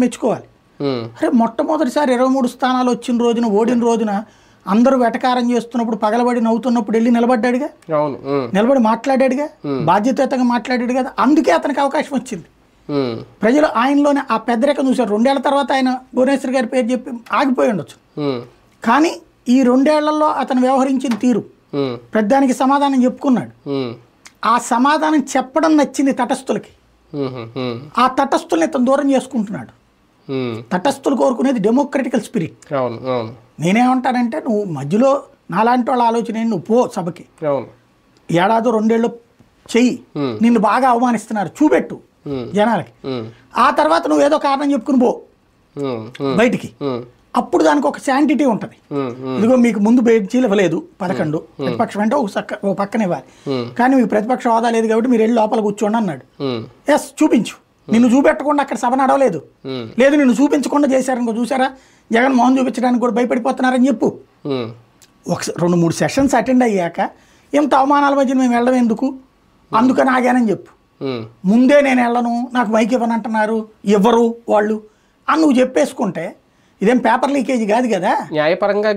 మెచ్చుకోవాలి. అరే మొట్టమొదటిసారి 23 స్థానాలు వచ్చిన రోజున ఓడిన రోజున అందరూ వెటకారం చేస్తున్నప్పుడు పగలబడి నవ్వుతున్నప్పుడు వెళ్ళి నిలబడ్డాడుగా, నిలబడి మాట్లాడాడుగా, బాధ్యతయుతంగా మాట్లాడాడు కదా, అందుకే అతనికి అవకాశం వచ్చింది. ప్రజలు ఆయనలోనే ఆ పెద్దరికం చూశారు. 2 ఏళ్ల తర్వాత ఆయన భువనేశ్వర్ గారి పేరు చెప్పి ఆగిపోయి ఉండొచ్చు, కానీ ఈ 2 ఏళ్లలో అతను వ్యవహరించిన తీరు పెద్దానికి సమాధానం చెప్పుకున్నాడు. ఆ సమాధానం చెప్పడం నచ్చింది తటస్థులకి. ఆ తటస్థుల్ని ఇతను దూరం చేసుకుంటున్నాడు. తటస్థులు కోరుకునేది డెమోక్రటికల్ స్పిరిట్. నేనేమంటానంటే నువ్వు మధ్యలో నాలాంటి వాళ్ళ ఆలోచన నువ్వు పో సభకి, ఏడాదో 2 ఏళ్ళు చెయ్యి, నిన్ను బాగా అవమానిస్తున్నారు చూపెట్టు జనాలకి, ఆ తర్వాత నువ్వు ఏదో కారణం చెప్పుకుని పో బయటికి. అప్పుడు దానికి ఒక శాంటిటీ ఉంటుంది. ఇదిగో మీకు ముందు బెంచీలు ఇవ్వలేదు 11, ప్రతిపక్షం అంటే ఒక పక్కన ఇవ్వాలి, కానీ మీకు ప్రతిపక్ష హోదా లేదు కాబట్టి మీరు వెళ్ళి లోపల కూర్చోండి అన్నాడు. ఎస్ చూపించు, నిన్ను చూపెట్టకుండా అక్కడ సభ నడవలేదు, లేదు నిన్ను చూపించకుండా చేశారనుకో, చూసారా జగన్మోహన్ చూపించడానికి కూడా భయపడిపోతున్నారని చెప్పు. 2-3 సెషన్స్ అటెండ్ అయ్యాక ఇంత అవమానాల మధ్య మేము వెళ్ళడం ఎందుకు, అందుకని ఆగానని చెప్పు. ముందే నేను వెళ్ళను, నాకు మైక్ ఇవ్వనంటున్నారు, ఇవ్వరు వాళ్ళు అని నువ్వు చెప్పేసుకుంటే ఇదేం పేపర్ లీకేజీ కాదు కదా. న్యాయపరంగా